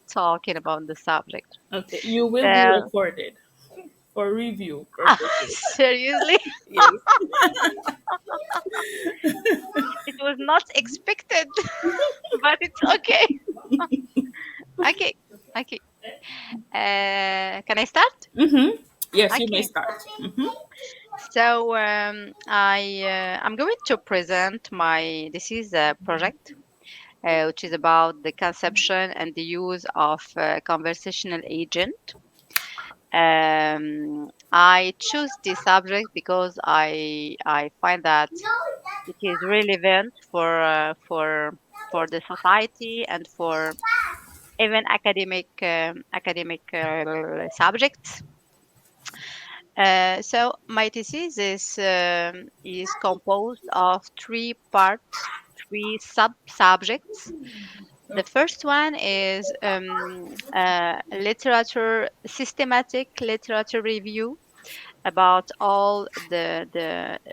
talking about the subject. Okay, you will be So, recorded for review purposes. seriously, Yes. it was not expected, but it's okay. Okay, okay. Can I start? Mm-hmm. Yes, you may Okay. start. Mm-hmm. So I'm going to present my this is a project which is about the conception and the use of conversational agent. I choose this subject because I find that it is relevant for the society and for even academic subjects. So my thesis is composed of three parts, three sub-subjects. The first one is systematic literature review about all the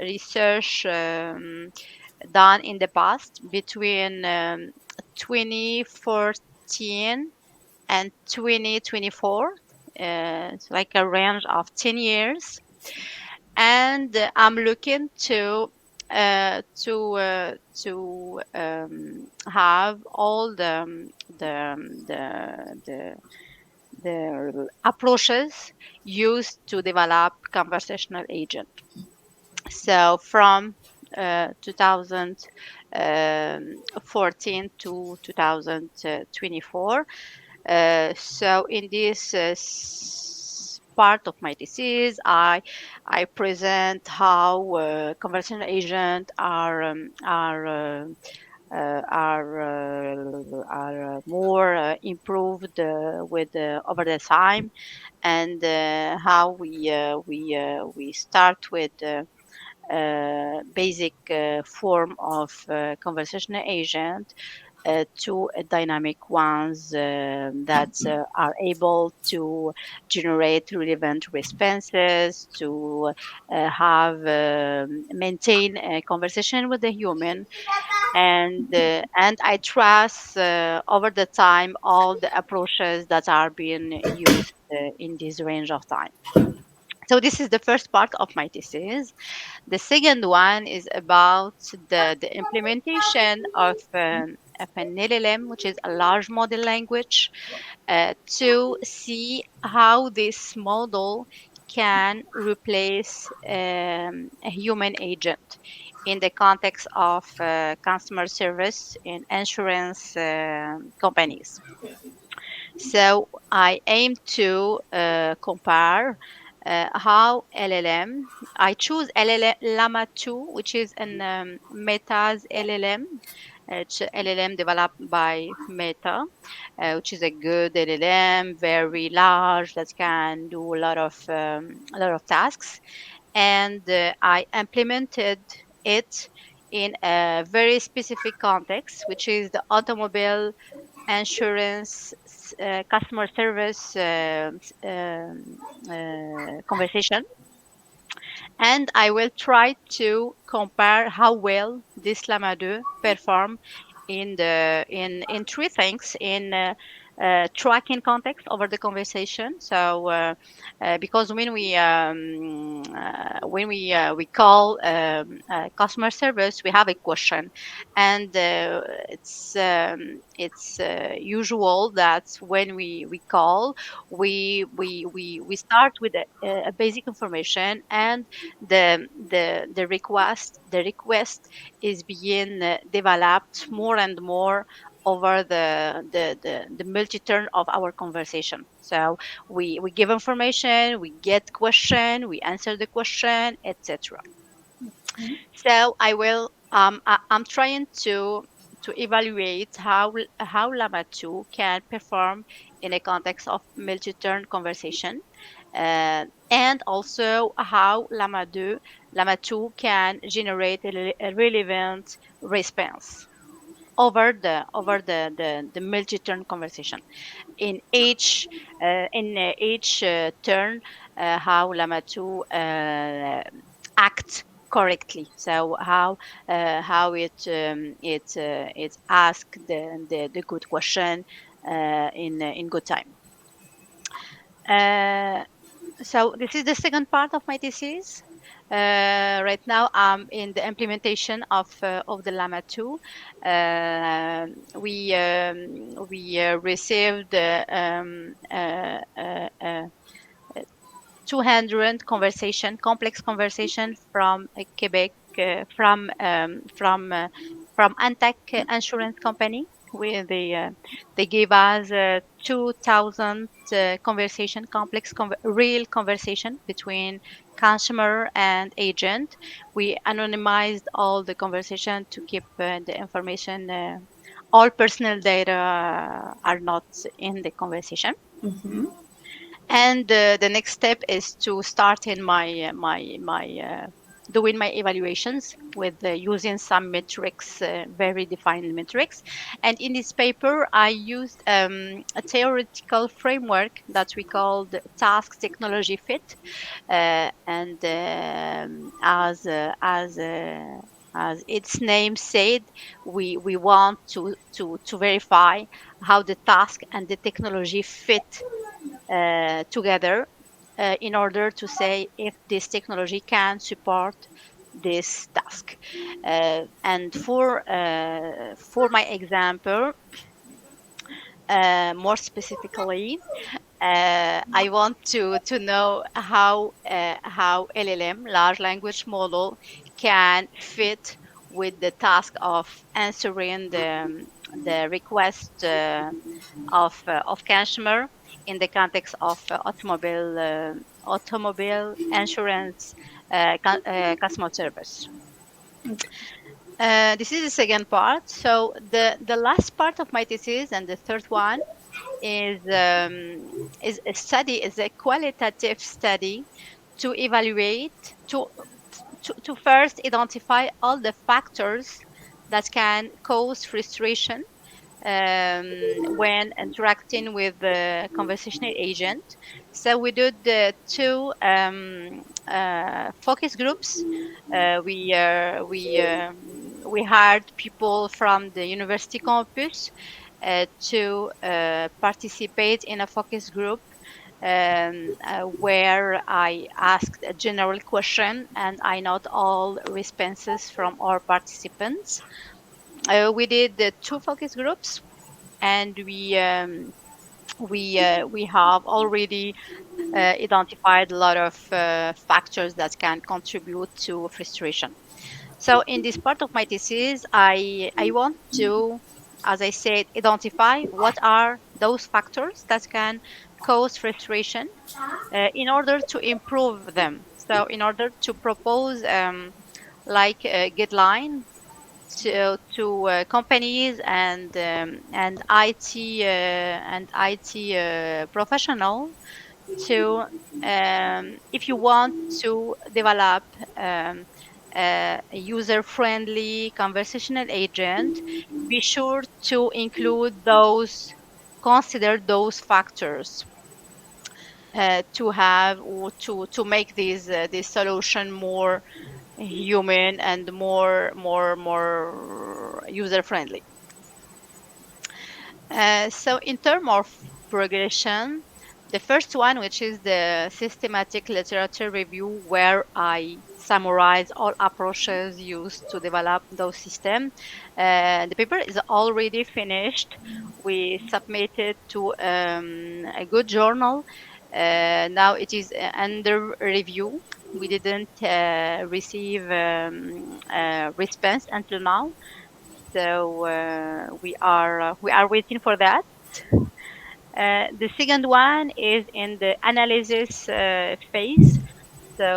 research done in the past between 2014 and 2024. It's like a range of 10 years, and I'm looking to have all the the approaches used to develop conversational agent. So from 2014 to 2024. So in this part of my thesis, I present how conversational agents are more improved with over the time, and how we start with basic form of conversational agent to dynamic ones that are able to generate relevant responses, to have maintain a conversation with the human, and I trust over the time all the approaches that are being used in this range of time. So this is the first part of my thesis. The second one is about the implementation of an LLM, which is a large model language, to see how this model can replace a human agent in the context of customer service in insurance companies. So I aim to compare how LLM. I choose LLM Llama 2, which is an Meta's LLM. It's a LLM developed by Meta, which is a good LLM, very large, that can do a lot of tasks. And I implemented it in a very specific context, which is the automobile insurance customer service conversation, and I will try to compare how well this Lamadou perform in three things in tracking context over the conversation. So because when we call customer service, we have a question, and it's usual that when we call, we start with a basic information, and the request is being developed more and more over the multi-turn of our conversation. So we give information, we get question, we answer the question, etc. So I'm trying to evaluate how Llama 2 can perform in a context of multi-turn conversation, and also how Llama 2 can generate a relevant response over the multi-turn conversation. In each turn, how Llama 2 act correctly. So how it ask the good question, in good time. Uh, so this is the second part of my thesis. Right now, I'm in the implementation of the Llama 2. Uh, we received 200 complex conversation from Quebec, from Antac Insurance Company. They gave us 2,000 real conversation between consumer and agent. We anonymized all the conversation to keep the information. All personal data are not in the conversation. And the next step is to start in doing my evaluations with using some metrics, very defined metrics. And in this paper, I used a theoretical framework that we called task technology fit. And as its name said, we want to verify how the task and the technology fit together, in order to say if this technology can support this task. And for my example, more specifically, I want to know how LLM, large language model, can fit with the task of answering the request of customer in the context of automobile insurance customer service. This is the second part. So the last part of my thesis and the third one is a study, is a qualitative study to evaluate to first identify all the factors that can cause frustration when interacting with the conversational agent. So we did the two focus groups. We hired people from the university campus to participate in a focus group, where I asked a general question and I note all responses from our participants. We did the two focus groups, and we have already identified a lot of factors that can contribute to frustration. So in this part of my thesis, I want to, as I said, identify what are those factors that can cause frustration, in order to improve them. So in order to propose like a guideline to companies and IT professional, to if you want to develop a user-friendly conversational agent, be sure to include those, consider those factors, to have or to make this solution more human and more user friendly. So in terms of progression, the first one, which is the systematic literature review, where I summarize all approaches used to develop those systems. The paper is already finished. We submitted to a good journal. Now it is under review. We didn't receive response until now, so we are waiting for that. The second one is in the analysis phase. So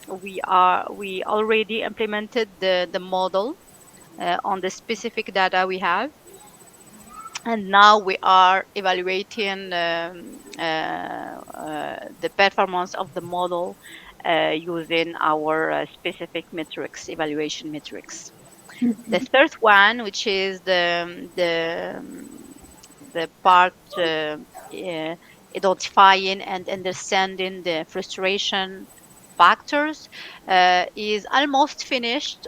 we already implemented the model on the specific data we have, and now we are evaluating the performance of the model using our specific metrics, evaluation metrics. The third one, which is the part identifying and understanding the frustration factors, is almost finished.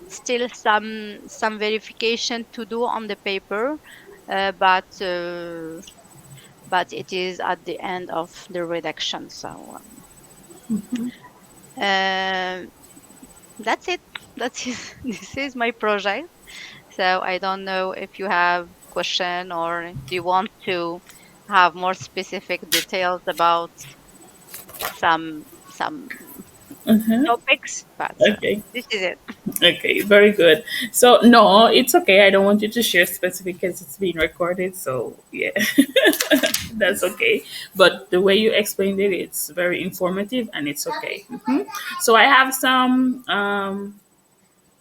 Still some verification to do on the paper. but it is at the end of the redaction. So um, that's it. That's it. This is my project. So I don't know if you have question or do you want to have more specific details about some topics, but Okay. this is it. Okay, very good. So no, it's okay. I don't want you to share specific because it's being recorded. So yeah, that's okay. But the way you explained it, it's very informative and it's okay. So I have some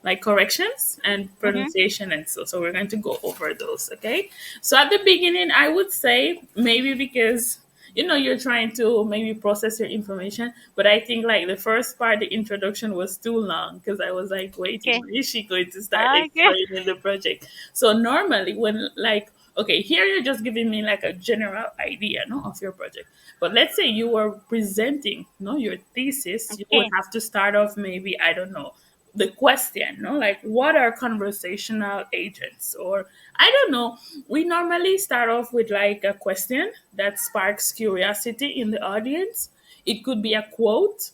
like corrections and Hmm. pronunciation and so we're going to go over those. Okay, so at the beginning I would say maybe because you're trying to maybe process your information, but I think like the first part, the introduction, was too long because I was like waiting, Okay. when is she going to start Okay. explaining the project? So normally when like, okay, here you're just giving me like a general idea, no, of your project. But let's say you were presenting, no, your thesis, you would Okay. have to start off maybe, I don't know, the question, no, like what are conversational agents? Or I don't know. We normally start off with like a question that sparks curiosity in the audience. It could be a quote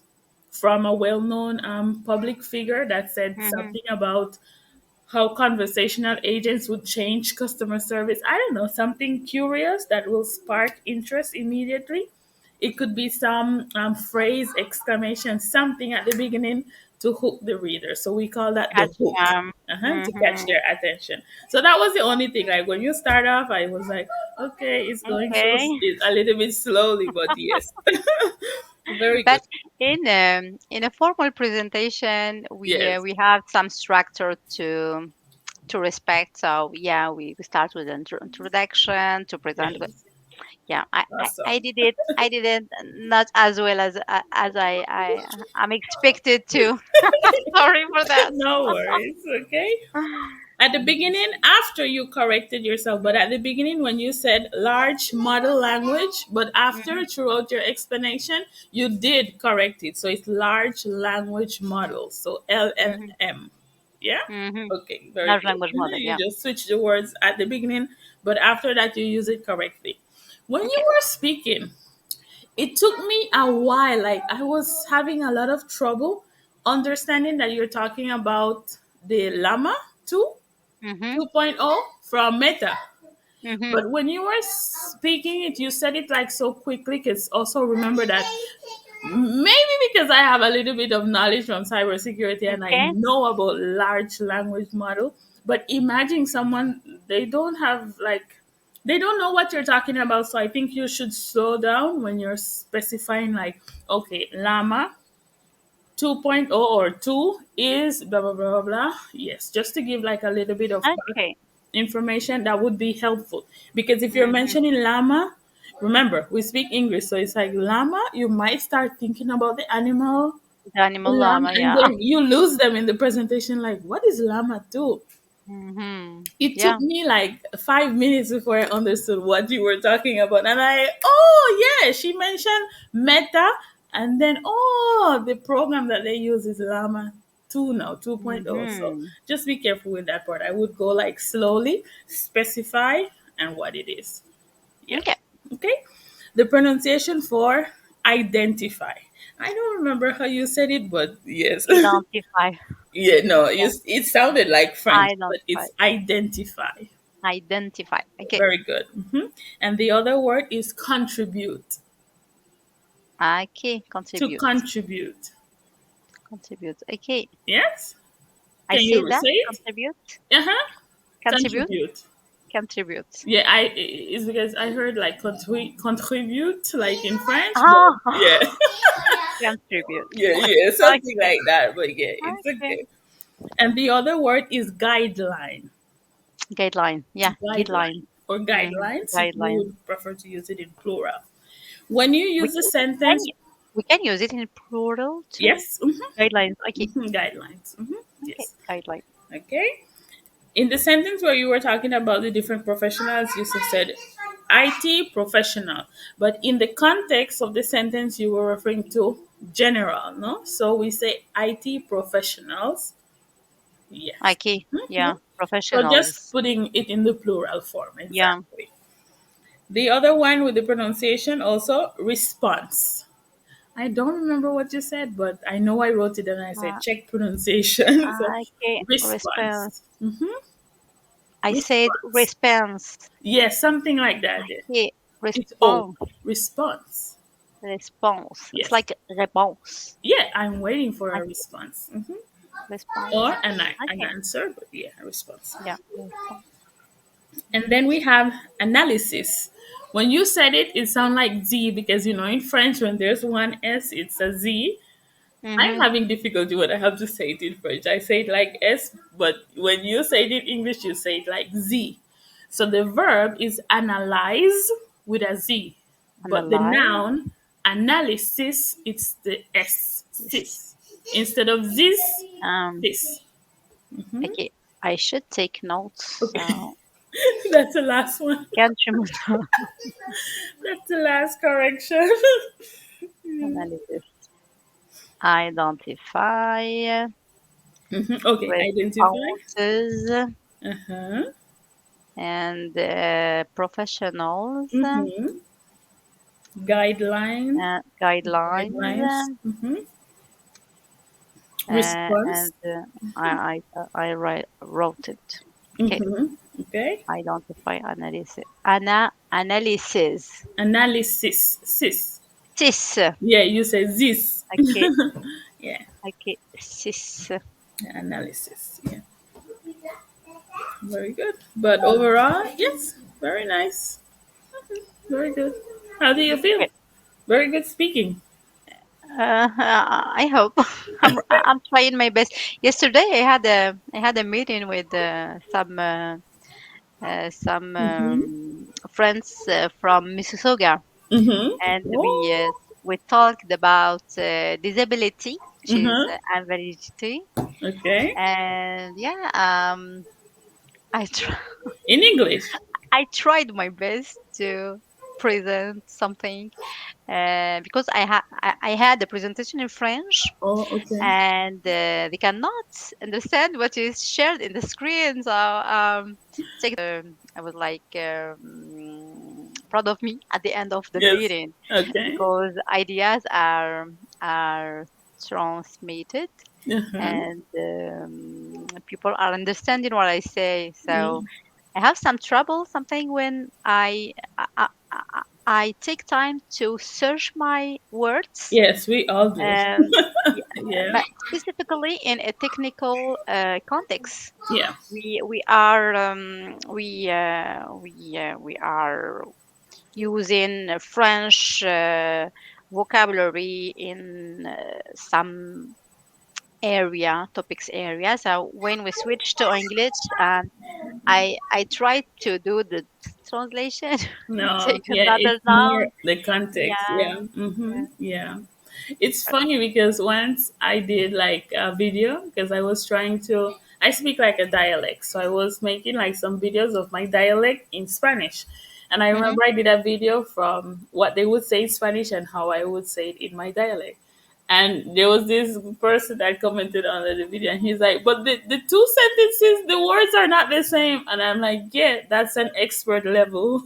from a well-known public figure that said Hmm. something about how conversational agents would change customer service. I don't know, something curious that will spark interest immediately. It could be some phrase, exclamation, something at the beginning to hook the reader. So we call that the Catch hook, to catch hmm. their attention. So that was the only thing. Like when you start off, I was like, okay, it's going so Okay. a little bit slowly, but yes, very good. But in a formal presentation, Yes, we have some structure to respect. So yeah, we start with an introduction to present. yes, Yeah, I awesome. did it. I did it not as well as I'm expected to. Sorry for that. No worries. Okay. At the beginning, after you corrected yourself, but at the beginning, when you said large model language, but after Hmm. throughout your explanation, you did correct it. So it's large language model. So Hmm. LLM. Yeah? Hmm. Okay, very Large good. language model. You Yeah. just switch the words at the beginning, but after that, you use it correctly. When you Okay. were speaking, it took me a while. Like I was having a lot of trouble understanding that you're talking about the Llama 2 Hmm. 2.0 from Meta. Hmm. But when you were speaking it, you said it like so quickly. Because also remember that maybe because I have a little bit of knowledge from cybersecurity and I Okay. know about large language model. But imagine someone, they don't have like, they don't know what you're talking about. So I think you should slow down when you're specifying like, okay, llama 2.0 or 2 is blah blah blah blah blah. Yes, just to give like a little bit of back Okay. information that would be helpful. Because if you're Hmm. mentioning llama, remember we speak English, so it's like llama. You might start thinking about the animal, The animal llama, llama. and Yeah. then you lose them in the presentation. Like, what is llama do? Hmm. It took Yeah. me like 5 minutes before I understood what you were talking about. And oh, yeah, she mentioned Meta. And then, oh, the program that they use is Llama 2 now, 2.0. So Hmm. just be careful with that part. I would go like slowly, specify, and what it is. Yeah. Okay. Okay. The pronunciation for identify. I don't remember how you said it, but yes. Identify. Yeah, no, Yeah. it sounded like French, but Identify. it's identify. Identify. Okay. Very good. And the other word is contribute. Okay. To Contribute. contribute. Contribute. Okay. Yes? I Can say you that. say it? Contribute. Uh huh. Contribute. Contribute. Contribute. Yeah, it's because I heard like contribute like in French, but Ah. yeah, Contribute. yeah, something Okay. like that. But yeah, it's Okay. okay. And the other word is guideline. Guideline. Yeah. Guideline Guideline. or Hmm. guidelines if you Guideline. would prefer to use it in plural. When you We, use a we can sentence, we can use it in plural too. yes, Guidelines. Okay. guidelines. Okay. Yes. Guideline. Okay. In the sentence where you were talking about the different professionals, you said IT professional. But in the context of the sentence, you were referring to general, no? So we say IT professionals Yes. Okay. Mhm. Yeah. So just Professionals. putting it in the plural form, Yeah. exactly. The other one with the pronunciation also response. I don't remember what you said, but I know I wrote it and I said Uh, check pronunciation. So okay. Response. response. I said Response. response. Yes, something like that. Yeah. Okay. It's O. Response. Response. Response. It's Yes. like réponse. Yeah, I'm waiting for a Okay. response. Or Response. an Okay. answer, but yeah, a response. Yeah. Response. And then we have analysis. When you said it, it sounded like Z because in French, when there's one S, it's a Z. I'm Mm-hmm. having difficulty when I have to say it in French. I say it like S, but when you say it in English, you say it like Z. So the verb is analyze with a Z, but the Analyze. noun analysis, it's the S, This. sis. Instead of this, Um. this. Okay. I should take notes. Okay, So that's the last one. can't remember. That's the last correction. Analysis. Identify. Okay, identify. Responses. Uh huh. And professionals. Guideline. Guidelines. Guidelines. Response. And wrote it. Okay. Okay. Identify analysis. Analysis. Analysis. Sis. Sis. Yeah, you say this. Okay. Yeah. Okay. Sis. Analysis. Yeah. Very good. But overall, yes, very nice. Very good. How do you Okay. feel? Very good speaking. I hope I'm trying my best. Yesterday I had a meeting with some friends from Mississauga, and we Oh. we talked about disability, which is Uh-huh. invalidity, Okay. and yeah, I try, In English. I tried my best to present something because I had a presentation in French, Oh, okay. and they cannot understand what is shared in the screen. So I was like proud of me at the end of the Yes. meeting Okay. because ideas are transmitted, Uh-huh. and people are understanding what I say. So Mm. I have some trouble something when I take time to search my words, Yes, we all do. um, yeah, Yeah. but specifically in a technical context. Yeah. We are using French vocabulary in some topics area. So when we switch to English, I try to do the translation, No, take yeah, another it's more noun. the context. Yeah, Yeah. yeah. Yeah. It's funny because once I did like a video because I speak like a dialect. So I was making like some videos of my dialect in Spanish. And I Mm-hmm. remember I did a video from what they would say in Spanish and how I would say it in my dialect. And there was this person that commented under the video and he's like, but the two sentences, the words are not the same. And I'm like, yeah, that's an expert level.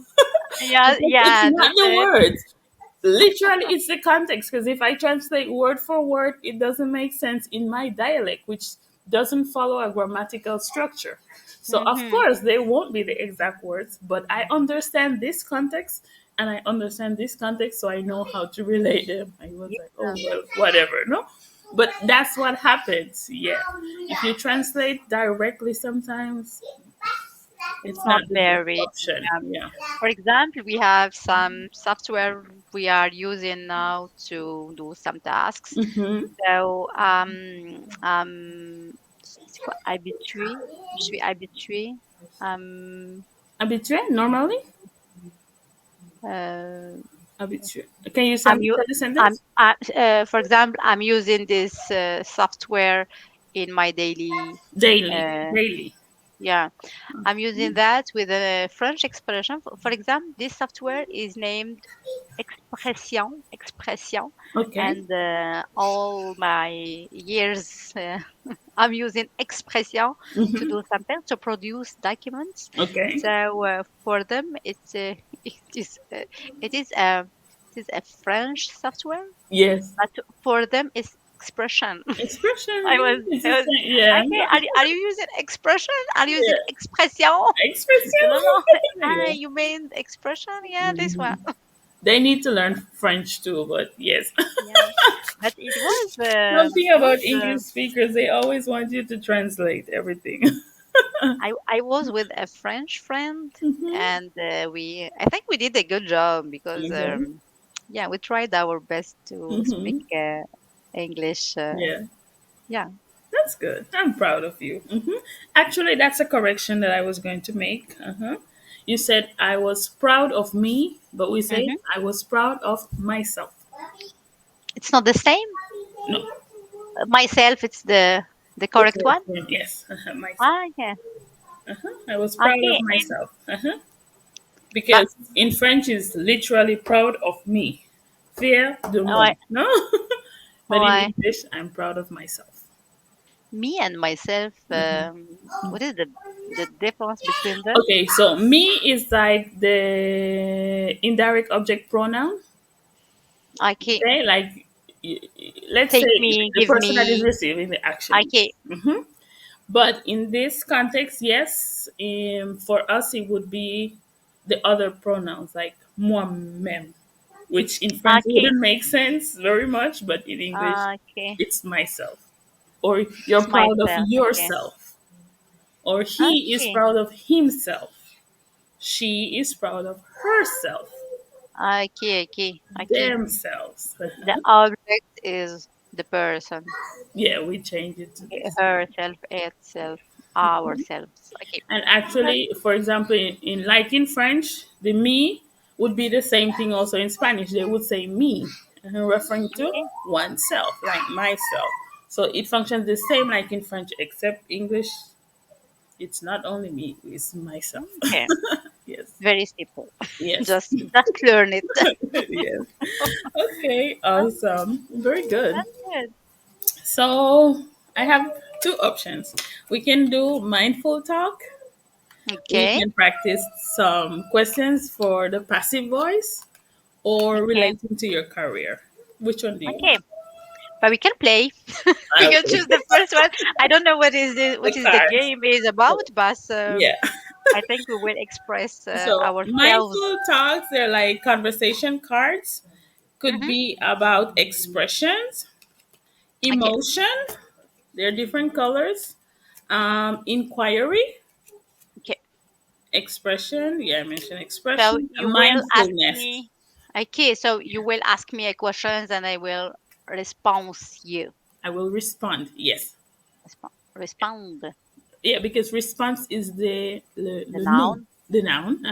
Yeah, Because it's yeah, not that's the it. words. Literally, it's the context. Because if I translate word for word, it doesn't make sense in my dialect, which doesn't follow a grammatical structure. So, of Mm-hmm. course, they won't be the exact words, but I understand this context and I understand this context, so I know how to relate them. I was like, oh, Yeah, well, whatever, no? But that's what happens. Yeah. If you translate directly, sometimes it's it's not not the best very. option. Um, Yeah. for example, we have some software we are using now to do some tasks. Mm-hmm. So, c'est quoi? Habitué. Je suis habitué. Um, Habitué, normally? uh, Habitué. Can you I'm you. say the sentence? For example, I'm using this software in my daily. Daily. Uh, Daily. yeah, I'm using that with a French expression. For example, this software is named expression, Okay. and all my years I'm using expression to Mm-hmm. do something to produce documents. Okay. So for them, it's it is uh, it is a it is a French software, Yes. but for them it's expression. Expression. It's I the was same. Yeah. okay. Are you using expression? Are you using Yeah. expression? Expression. No, no. Ah, Yeah. you mean expression? Yeah, this one. Mhm. They need to learn French too, but yes. Yeah, but Something it was about English speakers, they always want you to translate everything. I was with a French friend, Hmm. and we I think we did a good job because Okay. yeah, we tried our best to speak Hmm. English. Yeah. Yeah. That's good. I'm proud of you. Actually, that's a correction that I was going to make. You said I was proud of me, but we say Hmm. I was proud of myself. It's not the same. No, Myself, it's the the correct one. correct one. Yes, myself. Ah, yeah. I was proud of Okay. And myself. but Because in French is literally proud of me. Fier de oh, moi. No? But in I English, I'm proud of myself. me and myself. What is the difference between them? Okay, so me is like the indirect object pronoun. Okay. Okay, like let's say Take me, the give person that is me. receiving the action. Okay. But in this context, yes, for us it would be the other pronouns like moi-même, which in French Okay. wouldn't make sense very much, but in English, Okay. it's myself. Or you're It's proud of myself. Okay. yourself. Or he is Okay. proud of himself. She is proud of herself, Okay. Okay. Okay. themselves. The object is the person, Yeah, we change it to this. herself, itself, ourselves. Okay. And Well, actually, for example, in like in French, the me would be the same thing also in Spanish. They would say me, referring to okay. oneself, like myself. So it functions the same like in French, except English, it's not only me, it's myself. Okay. Yes. Very simple. Yes. Just learn it. Yes. Okay, awesome. Very good. That's good. So I have two options. We can do mindful talk. We Okay. can practice some questions for the passive voice or Okay. relating to your career. Which one do you Okay. want? But we can play. We can Okay. choose the first one. I don't know The what is the cards. game is about, but Yeah. I think we will express So ourselves. mindful talks, they're like conversation cards. Could Hmm. be about expressions, Okay. emotion, they're different colors, inquiry, Okay. expression, yeah, I mentioned So expression, you will ask mindfulness. me. Okay. So you will ask me a questions, and I will respond you. I will respond, yes. Respond. Yeah, because response is The le nom, noun. the noun.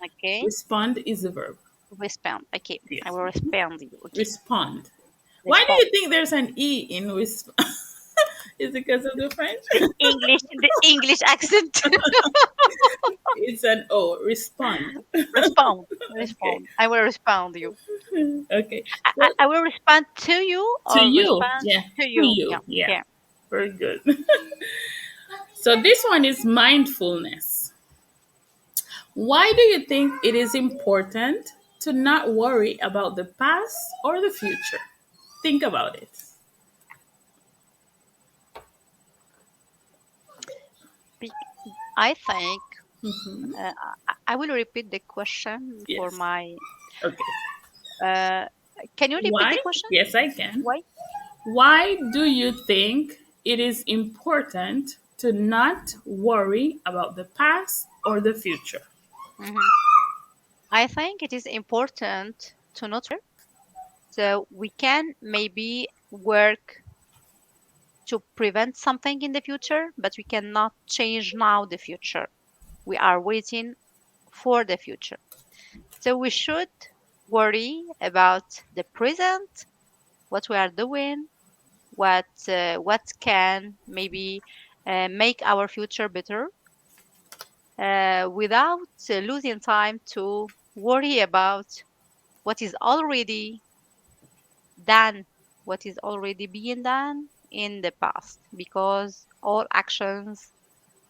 Okay. Respond is the verb. Respond. Okay. I Yes. will respond you. Okay. Respond. Why do Respond. you think there's an E in respond? Is it because of the French? The English accent. It's an O. Respond. Respond. Okay. Respond. I will respond you. Okay. So I will respond to you to or you. respond Yeah. to To you. Yeah. you. Yeah. Okay. Very good. So this one is mindfulness. Why do you think it is important to not worry about the past or the future? Think about it. Be- I think Mhm. I will repeat the question for Yes. my. Okay. Uh, can you repeat Why? the question? Yes, I can. Why? Why do you think it is important to not worry about the past or the future? Hmm. I think it is important to not so we can maybe work to prevent something in the future, but we cannot change now the future. We are waiting for the future. So we should worry about the present, what we are doing, what can maybe make our future better, without losing time to worry about what is already done, what is already being done in the past, because all actions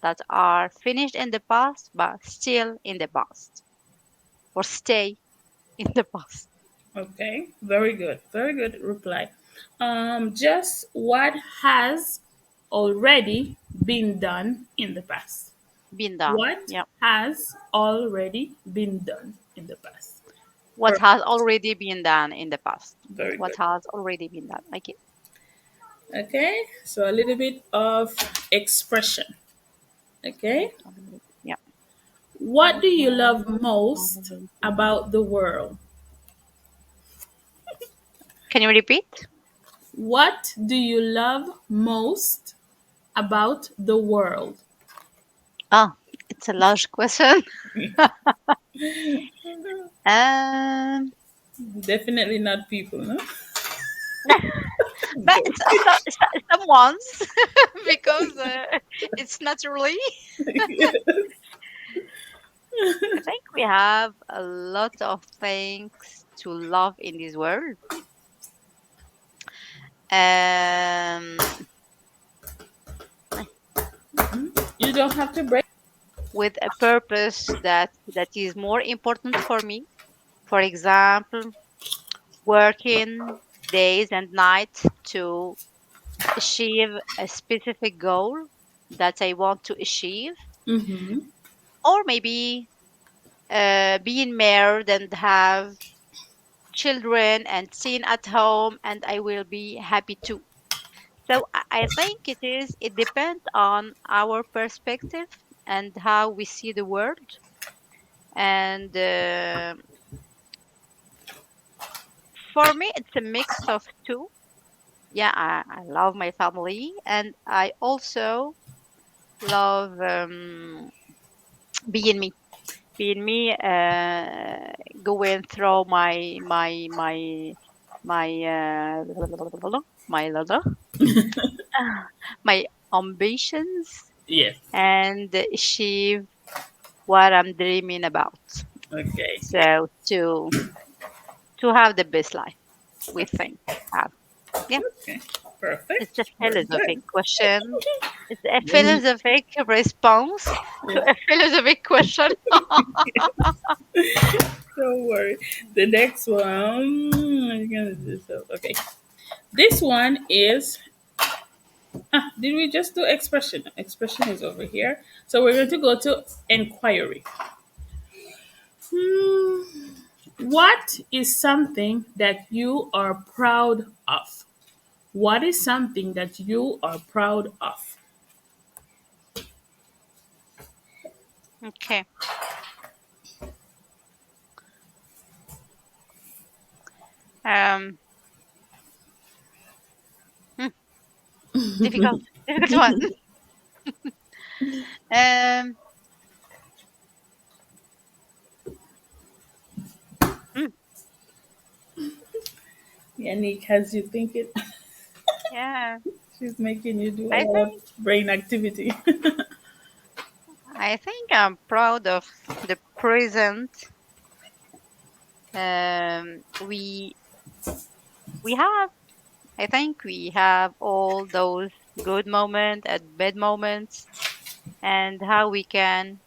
that are finished in the past but still in the past or stay in the past. Okay, very good reply. Just what has already been done in the past. Been done. What Yeah. has already been done in the past. What has Perfect. already been done in the past. Very What good. has already been done. Okay. Okay, so a little bit of expression. Okay, Yeah. what do you love most about the world? Can you repeat? What do you love most about the world? Oh, it's a large question. Um, Definitely not people, no? but it's someone's because it's naturally. I think we have a lot of things to love in this world. Um, You don't have to break. with a purpose that is more important for me. For example, working days and nights to achieve a specific goal that I want to achieve, Mm-hmm. or maybe being married and have children and staying at home, and I will be happy too. So I think it depends on our perspective and how we see the world. And for me, it's a mix of two. Yeah, I love my family, and I also love being me, being me, going through my my my ambitions Yes. and achieve what I'm dreaming about. Okay. So to have the best life, we think have. Yeah, Okay. it's a Perfect. Very philosophic good. question. It's a Then philosophic response to yes, a philosophic question. don't worry. The next one. I'm gonna do so. Okay. This one is. Did we just do expression? Expression is over here. So we're going to go to inquiry. Hmm. What is something that you are proud of? What is something that you are proud of? Okay. Um, hmm, difficult, difficult one. Um, hmm, Yannick has you thinking. yeah, She's making you do a I lot of think brain activity. I think I'm proud of the present. We have. I think we have all those good moments and bad moments, and how we can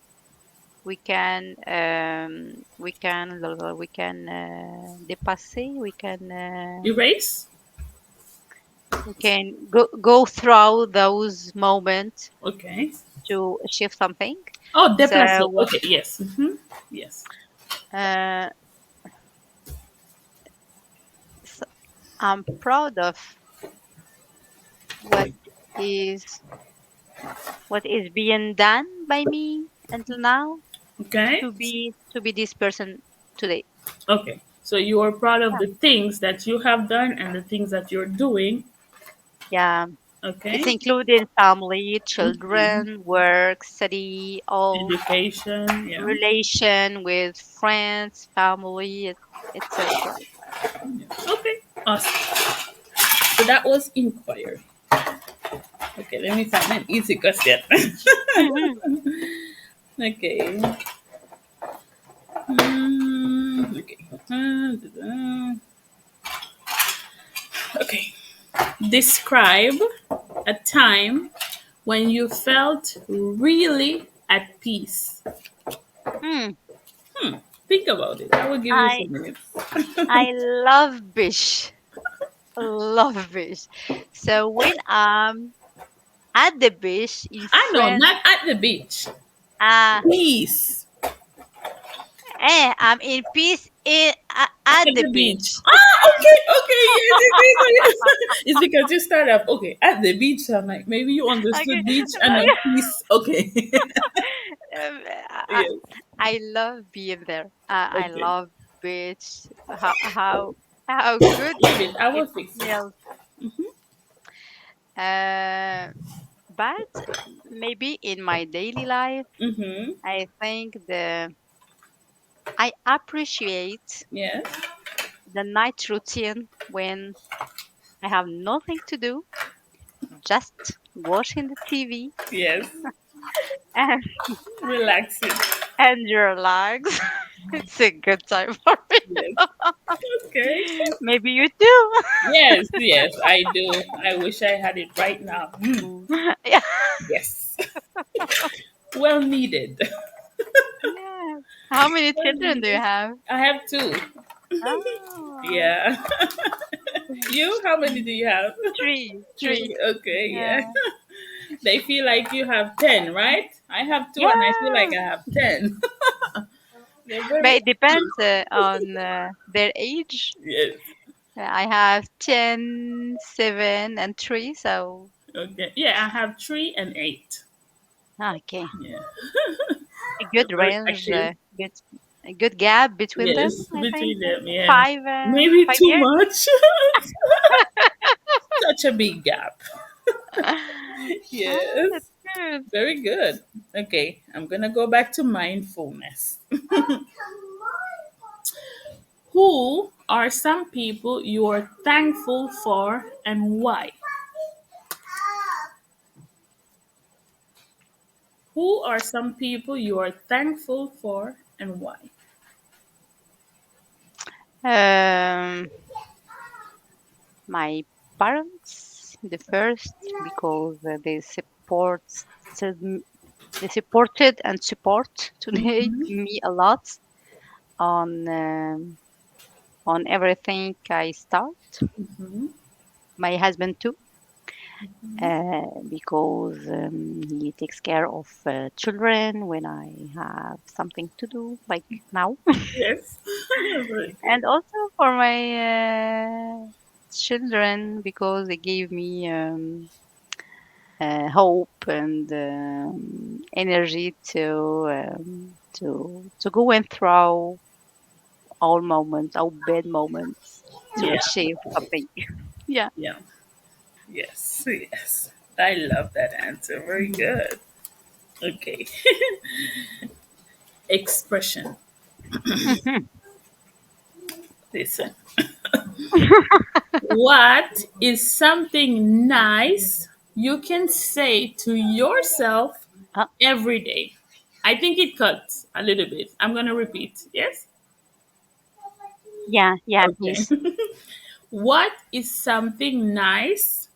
dépasser. Erase? We can go through those moments Okay. to achieve something. Oh, déplacer. So Okay, yes. Yes. uh, s I'm proud of what is what is being done by me until now Okay. to be this person today. Okay. So you are proud of Yeah. the things that you have done and the things that you're doing. Yeah. It's Okay. including family, children, work, study, all Education. Yeah. relation with friends, family, etc. Okay. Awesome. So that was inquiry. Okay, let me find an easy question. Hmm. Okay. Okay. Okay. Describe a time when you felt really at peace. Hmm. Think about it. I will give you I some minutes. I love beach. Love beach. So when I'm at the beach in I know, France, not at the beach. uh, Peace I'm in peace at at the the beach. beach. Ah, okay, okay, yes, yes. It's because you start up, okay, at the beach. I'm like, maybe you Okay. understood beach and not peace. Okay. Um, I, Yes, I love being there. I okay. love beach. How good Leave it. I it will fix it. feels. Uh, but maybe in my daily life, Mm-hmm. I think I appreciate Yes. the night routine when I have nothing to do, just watching the TV Yes. and Relax it. and relax. It's a good time for me. Yes. Okay. Maybe you too. Yes, yes, I do. I wish I had it right now. Mm, Yeah. yes. Well needed. Yeah. How many Well children do you needed. have? I have two. Oh, Yeah. You? How many do you have? three, three. Three. Okay, yeah. Yeah. They feel like you have 10, right? I have two and I feel like Yeah. I have 10. They're But very it depends on their age. yes. I have 10, 7, and 3. So, Okay. Yeah, I have 3 and 8. okay. Yeah. A They're good very range, active. good, a good gap between them, Yes, I think. between them, yeah. 5, Maybe too 5 years. much. Such a big gap. That's Yes. good. Very good. Okay, I'm gonna go back to mindfulness. Who are some people you are thankful for and why? Who are some people you are thankful for and why? Um, my parents, the first, because they supported and support today me a lot on um, on everything I start. Hmm. My husband too, because he takes care of children when I have something to do, like now, Yes. Very good. and also for my children because they gave me hope and energy to go and through all moments, all bad moments, to Yeah. achieve something. Yeah. Yeah. Yes. Yes. I love that answer. Very Mhm. good. Okay. Expression. Listen. What is something nice you can say to yourself Uh, every day? I think it cuts a little bit. I'm going to repeat. Yes? yeah, yeah, Okay. please. What is something nice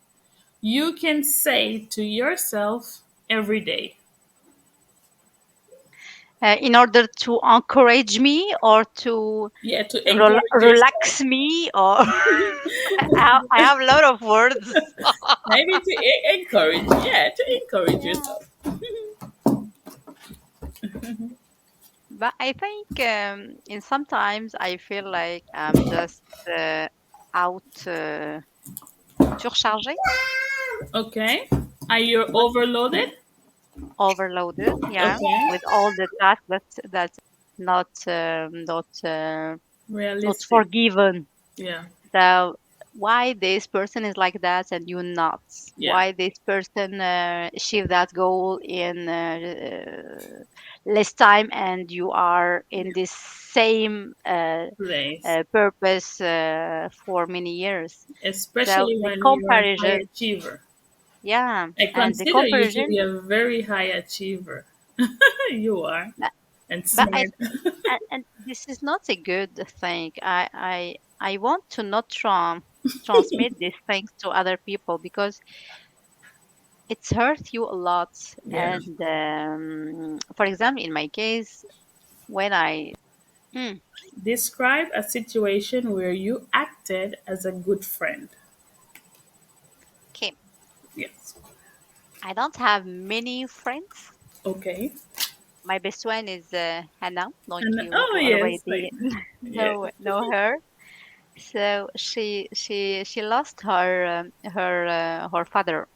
you can say to yourself every day? In order to encourage me or to Yeah, to encourage yourself. relax me, or I have a lot of words. Maybe to encourage. Yeah, to encourage Yeah. yourself. But I think in sometimes I feel like I'm just out surchargé. Okay. Are you What? overloaded? Overloaded, yeah, Okay. with all the tasks that's not not Realistic. forgiven. Yeah. So why this person is like that and you not? Yeah. Why this person achieve that goal in less time and you are in Yeah. this same Place. purpose for many years? So Especially the when you're a high comparison, achiever. yeah, I and the consider you to comparison, be a very high achiever. You are. but, And but I smart. this is not a good thing. I want to not transmit these things to other people because it's hurt you a lot. Yeah. And for example, in my case, when I hmm, Describe a situation where you acted as a good friend. okay, Yes. I don't have many friends. Okay. My best one is Hannah, like And you oh yes, like already yeah. know her. So she lost her her father